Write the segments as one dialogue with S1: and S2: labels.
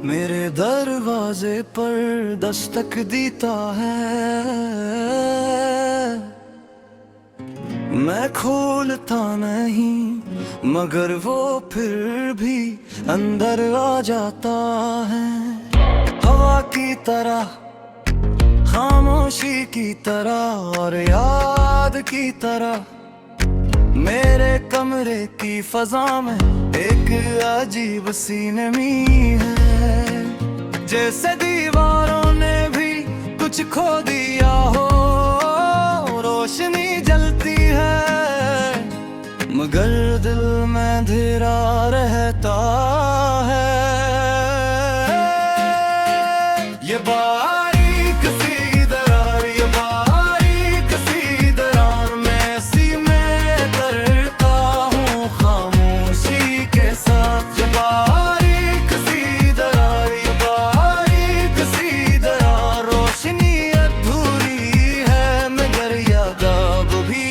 S1: मेरे दरवाजे पर दस्तक देता है। मैं खोलता नहीं मगर वो फिर भी अंदर आ जाता है। हवा की तरह, खामोशी की तरह और याद की तरह मेरे कमरे की फजा में एक अजीब सी नमी है। जैसे दीवारों ने भी कुछ खो दिया हो, रोशनी जलती है मगर दिल में अंधेरा रहता है। ये बारीक सी दरार, ये बारीक सी दरार मैं सी में करता हूँ खामोशी के साथ। ये बारीक सी दरार, ये बारीक सी दरार रोशनी अधूरी है मगर याद अब भी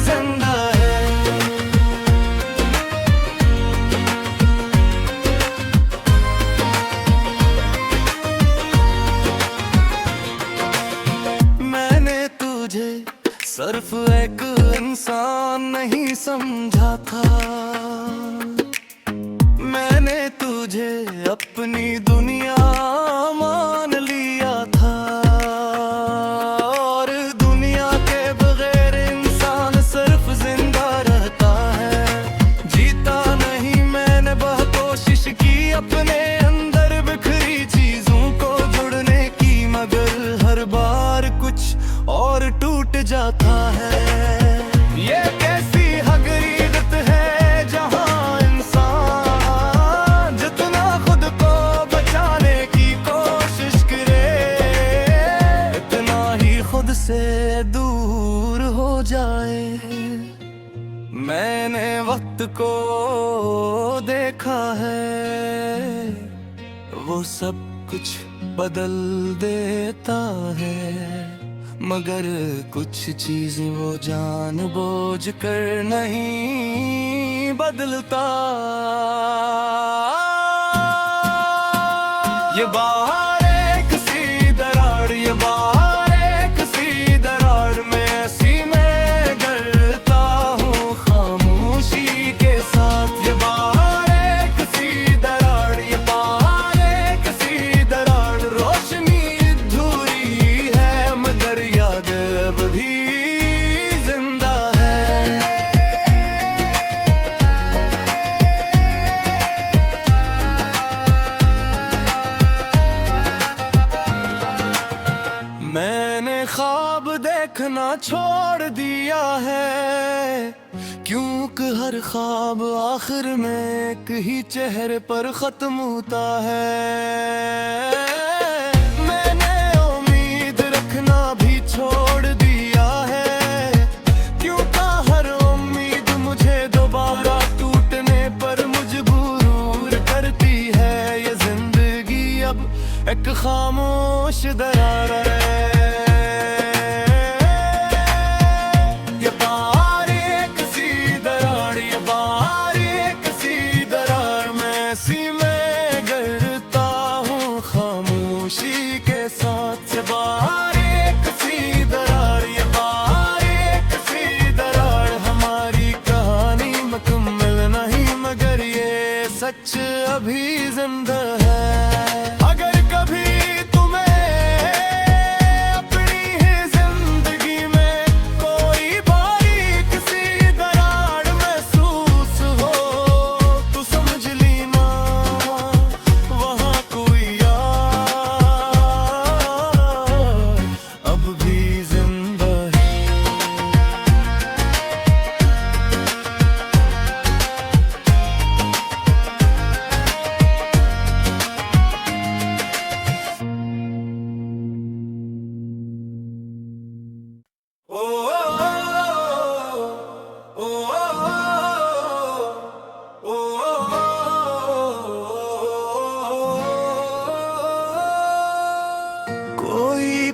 S1: जिंदा है। मैंने तुझे सिर्फ एक इंसान नहीं समझा था, मैंने तुझे अपनी दुनिया मान लिया था। और दुनिया के बगैर इंसान सिर्फ जिंदा रहता है। जीता नहीं मैंने वह कोशिश की अपने अंदर बिखरी चीजों को जुड़ने की, मगर हर बार कुछ और टूट जाता है। ये कैसी हकीकत है जहां इंसान जितना खुद को बचाने की कोशिश करे, इतना ही खुद से दूर हो जाए। मैंने वक्त को देखा है, वो सब कुछ बदल देता है मगर कुछ चीजें वो जानबूझ कर नहीं बदलता। ये बाहर एक सी दरार, ये बाहर एक सी दरार मैं ऐसी में करता हूँ खामोशी के साथ। ये बाहर एक सी दरार, ये बाहर एक सी दरार रोशनी अधूरी है मगर याद अब भी जिंदा है। मैंने ख्वाब देखना छोड़ दिया है क्योंकि हर ख्वाब आखिर में एक ही चेहरे पर खत्म होता है। मैंने उम्मीद रखना भी छोड़ दिया है क्योंकि हर उम्मीद मुझे दोबारा टूटने पर मजबूर करती है। ये जिंदगी अब एक खामोश दरार है। ये बारीक सी दरार, ये बारीक सी दरार मैं ऐसी में गिरता हूँ खामोशी के साथ। ये बारीक सी दरार, ये बारीक सी दरार हमारी कहानी मुकम्मल नहीं मगर ये सच अभी जिंदा है। अगर कभी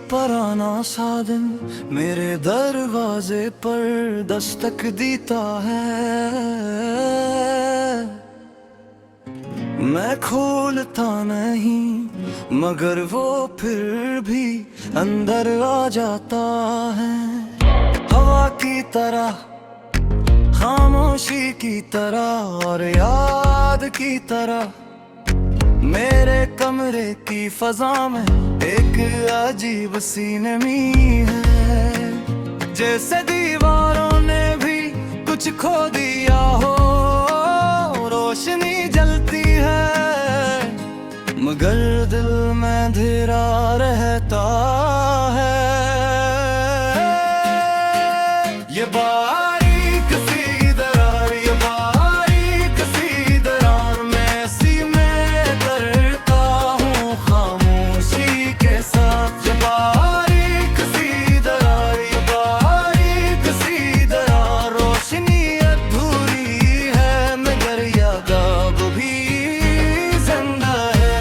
S1: पराना सा दिन मेरे दरवाजे पर दस्तक देता है। मैं खोलता नहीं मगर वो फिर भी अंदर आ जाता है। हवा की तरह, खामोशी की तरह और याद की तरह मेरे कमरे की फजा में एक अजीब सी नमी है। जैसे दीवारों ने भी कुछ खो दिया हो, रोशनी जलती है मगर दिल में अंधेरा रहता है। ये बारीक सी दरार, ये बारीक सी दरार मैं सी में करता हूँ खामोशी के साथ। ये बारीक सी दरार, ये बारीक सी दरार रोशनी अधूरी है मगर याद अब भी जिंदा है।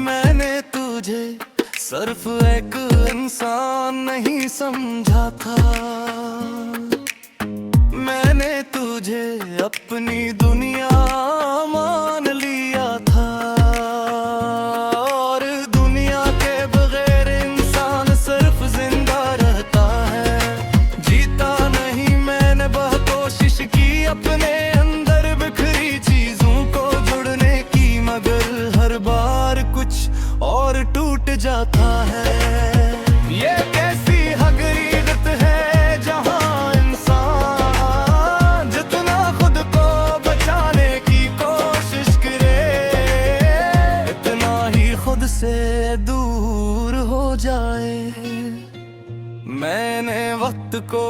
S1: मैंने तुझे सिर्फ एक इंसान नहीं समझा था, मैंने तुझे अपनी दुनिया मान लिया था। और दुनिया के बगैर इंसान सिर्फ जिंदा रहता है। जीता नहीं मैंने बहुत कोशिश की अपने अंदर बिखरी चीजों को जुड़ने की, मगर हर बार कुछ और टूट जाता है। ये कैसी हकीकत है जहां इंसान जितना खुद को बचाने की कोशिश करे, इतना ही खुद से दूर हो जाए। मैंने वक्त को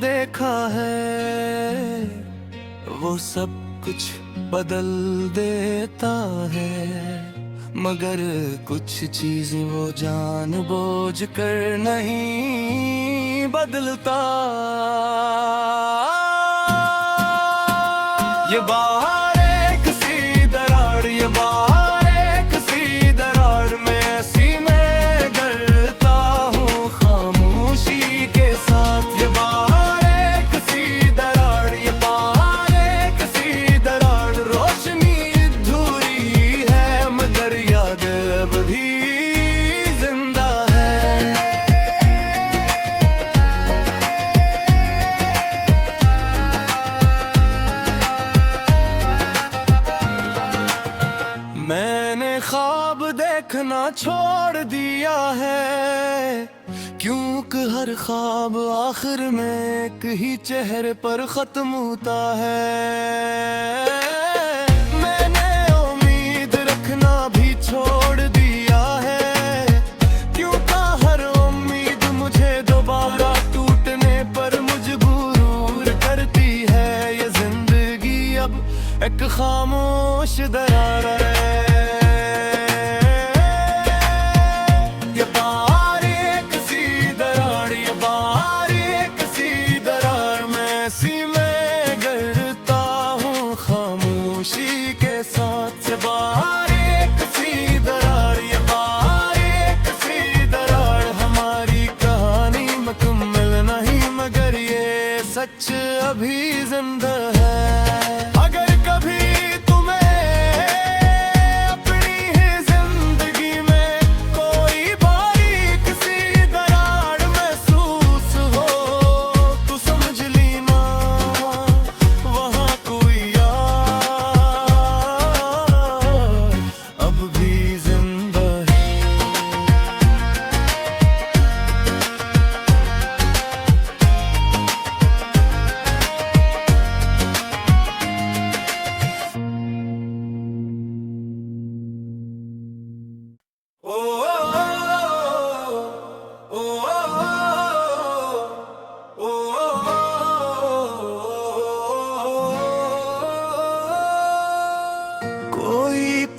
S1: देखा है, वो सब कुछ बदल देता है मगर कुछ चीज वो जानबूझ कर नहीं बदलता। ये बाहर एक सी दरार, ये बाहर एक सी दरार मैं ऐसी में करता हूँ खामोशी के साथ। ये बाहर एक सी दरार, ये बाहर एक सी दरार रोशनी अधूरी है मगर याद अब भी जिंदा है। मैंने ख्वाब देखना छोड़ दिया है क्योंकि हर ख्वाब आखिर में एक ही चेहरे पर खत्म होता है। मैंने उम्मीद रखना भी छोड़ दिया है क्योंकि हर उम्मीद मुझे दोबारा टूटने पर मजबूर करती है। ये जिंदगी अब एक खामोश दरार है। ये बारीक सी दरार, ये बारीक सी दरार मैं ऐसी में गिरता हूँ खामोशी के साथ। ये बारीक सी दरार, ये बारीक सी दरार हमारी कहानी मुकम्मल नहीं मगर ये सच अभी जिंदा है। अगर कभी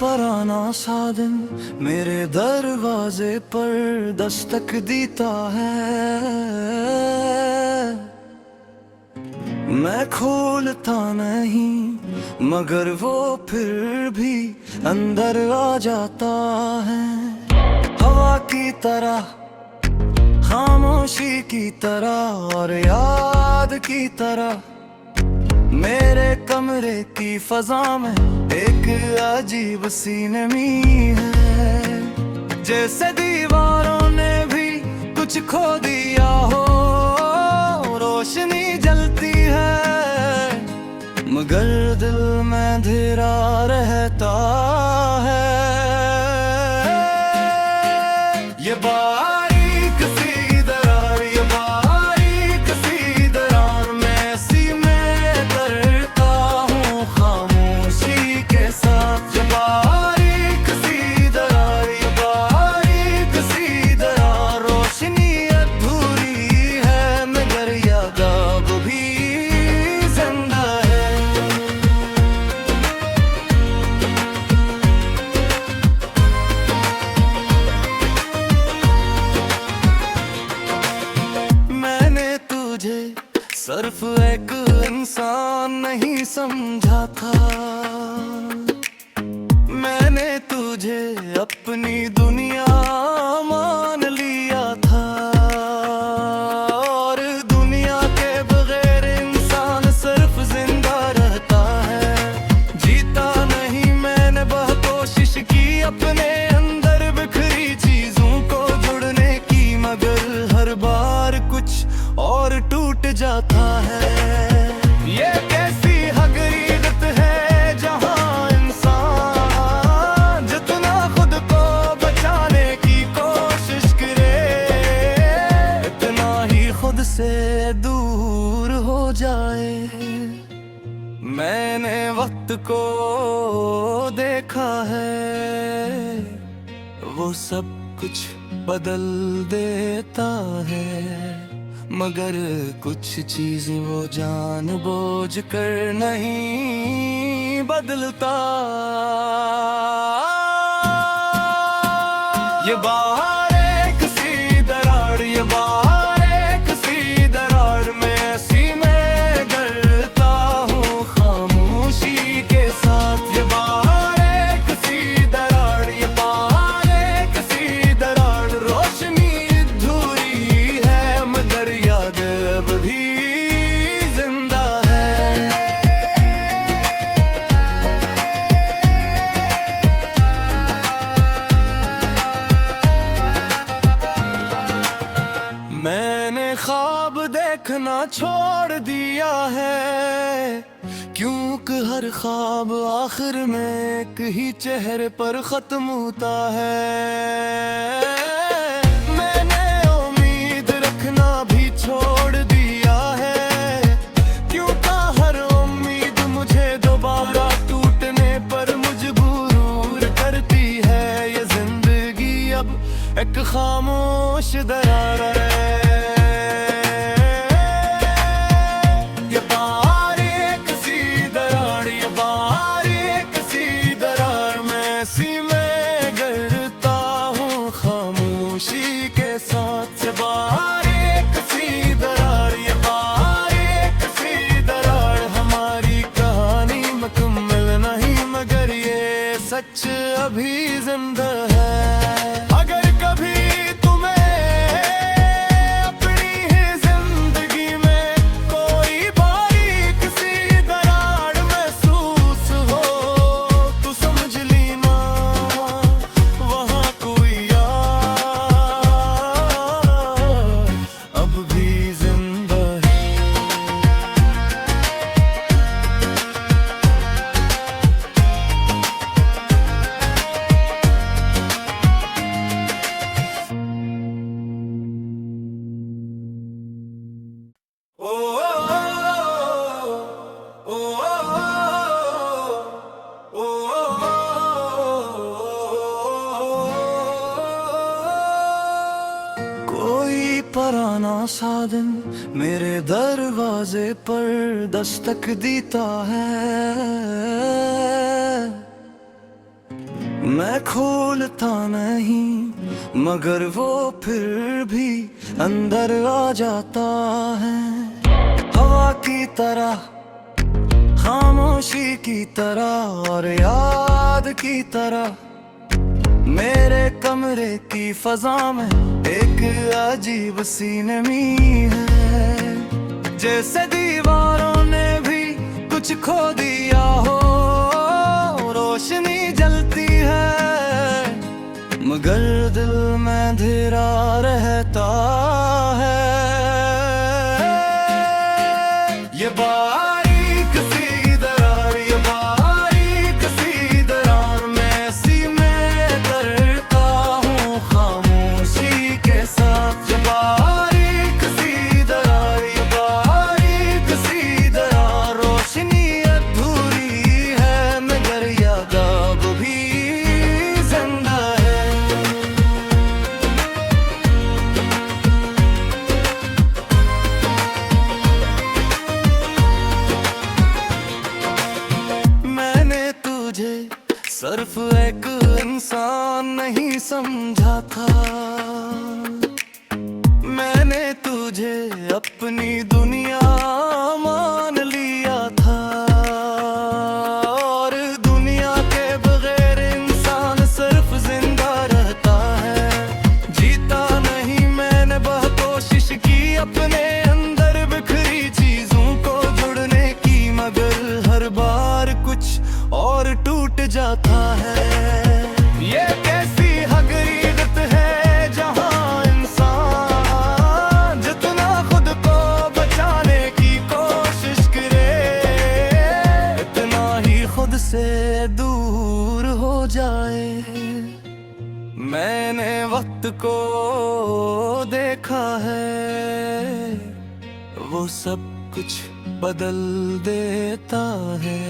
S1: पराना सा दिन मेरे दरवाजे पर दस्तक देता है। मैं खोलता नहीं मगर वो फिर भी अंदर आ जाता है। हवा की तरह, खामोशी की तरह और याद की तरह मेरे कमरे की फजा में एक अजीब सी नमी है। जैसे दीवारों ने भी कुछ खो दिया हो, रोशनी जलती है मगर दिल में अंधेरा रहता है। ये बारीक सी दरार, ये बारीक सी दरार मैं सी में करता हूँ खामोशी के साथ। ये बारीक सी दरार, ये बारीक सी दरार रोशनी अधूरी है मगर याद अब भी जिंदा है। मैंने तुझे सिर्फ एक इंसान नहीं समझा था, मैंने तुझे अपनी दुनिया मान लिया था। और दुनिया के बगैर इंसान सिर्फ जिंदा रहता है। जीता नहीं मैंने बहुत कोशिश की अपने अंदर बिखरी चीजों को जुड़ने की, मगर हर बार कुछ और टूट जाता है। ये कैसी हकीकत है जहां इंसान जितना खुद को बचाने की कोशिश करे, इतना ही खुद से दूर हो जाए। मैंने वक्त को देखा है, वो सब कुछ बदल देता है मगर कुछ चीजें वो जानबूझ कर नहीं बदलता। ये बाहर एक सी दरार, ये बाहर एक सी दरार मैं ऐसी में करता हूँ खामोशी के साथ। ये बाहर एक सी दरार, ये बाहर एक सी दरार रोशनी अधूरी है मगर याद अब भी जिंदा है। मैंने ख्वाब देखना छोड़ दिया है, क्योंकि हर ख्वाब आखिर में एक ही चेहरे पर खत्म होता है। मैंने उम्मीद रखना भी छोड़ दिया है, क्योंकि हर उम्मीद मुझे दोबारा टूटने पर मजबूर करती है। ये जिंदगी अब एक खामोश दरार है। ये बारीक सी दरार, ये बारीक सी दरार मैं ऐसी में गिरता हूँ खामोशी के साथ। ये बारीक सी दरार, ये बारीक सी दरार हमारी कहानी मुकम्मल नहीं मगर ये सच अभी जिंदा है। अगर कभी पराना सा दिन मेरे दरवाजे पर दस्तक देता है। मैं खोलता नहीं मगर वो फिर भी अंदर आ जाता है। हवा की तरह, खामोशी की तरह और याद की तरह मेरे कमरे की फजा में एक अजीब सी नमी है, जैसे दीवारों ने भी कुछ खो दिया हो। रोशनी जलती है मगर दिल में अंधेरा रहता है। ये बारीक सी दरार, ये बारीक सी दरार में सी मैं करता हूँ खामोशी के साथ। ये बारीक सी दरार, ये बारीक सी दरार, रोशनी अधूरी है मगर याद अब भी जिंदा है। सिर्फ एक इंसान नहीं समझा था, मैंने तुझे अपनी दुनिया मान लिया था। और दुनिया के बगैर इंसान सिर्फ जिंदा रहता है। जीता नहीं मैंने बहुत कोशिश की अपने अंदर बिखरी चीजों को जुड़ने की, मगर हर बार कुछ और टूट जाता है। ये कैसी हकीकत है जहां इंसान जितना खुद को बचाने की कोशिश करे, इतना ही खुद से दूर हो जाए। मैंने वक्त को देखा है, वो सब कुछ बदल देता है,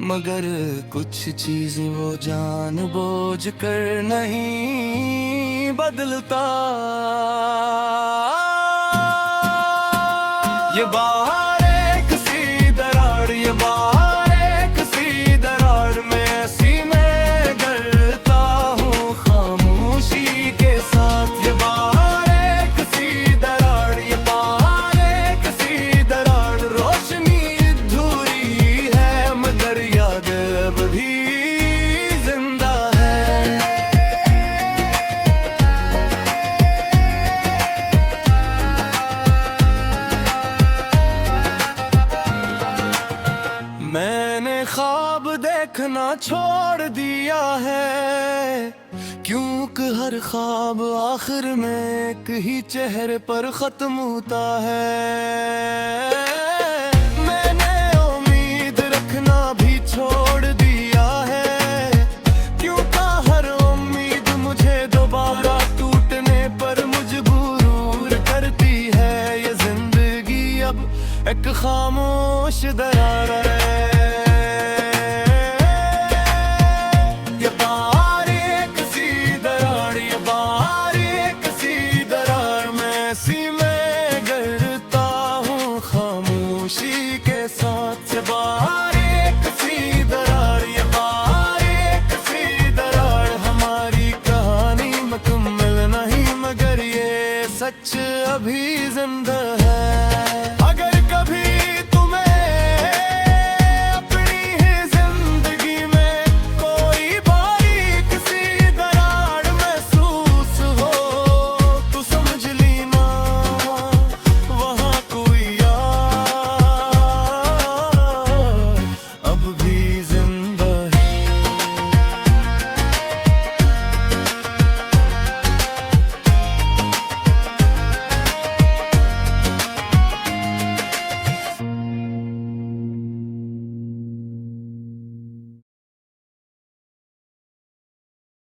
S1: मगर कुछ चीज वो जानबूझ कर नहीं बदलता। ये बाहर एक सी दरार, ये बाहर एक सी दरार में ऐसी मैं करता हूँ खामोशी के साथ। ये बाहर एक सी दरार, ये बाहर एक सी दरार, रोशनी अधूरी है मगर याद अब भी जिंदा है। मैंने ख्वाब देखना छोड़ दिया है, क्योंकि हर ख्वाब आखिर में एक ही चेहरे पर खत्म होता है। मैंने उम्मीद रखना भी छोड़ दिया है, क्योंकि हर उम्मीद मुझे दोबारा टूटने पर मजबूर करती है। ये जिंदगी अब एक खामोश दरार है। ये बारीक सी दरार, ये बारीक सी दरार में सी मैं गिरता हूँ खामोशी के साथ। ये बारीक सी दरार, ये बारीक सी दरार, हमारी कहानी मुकम्मल नहीं मगर ये सच अभी जिंदा है।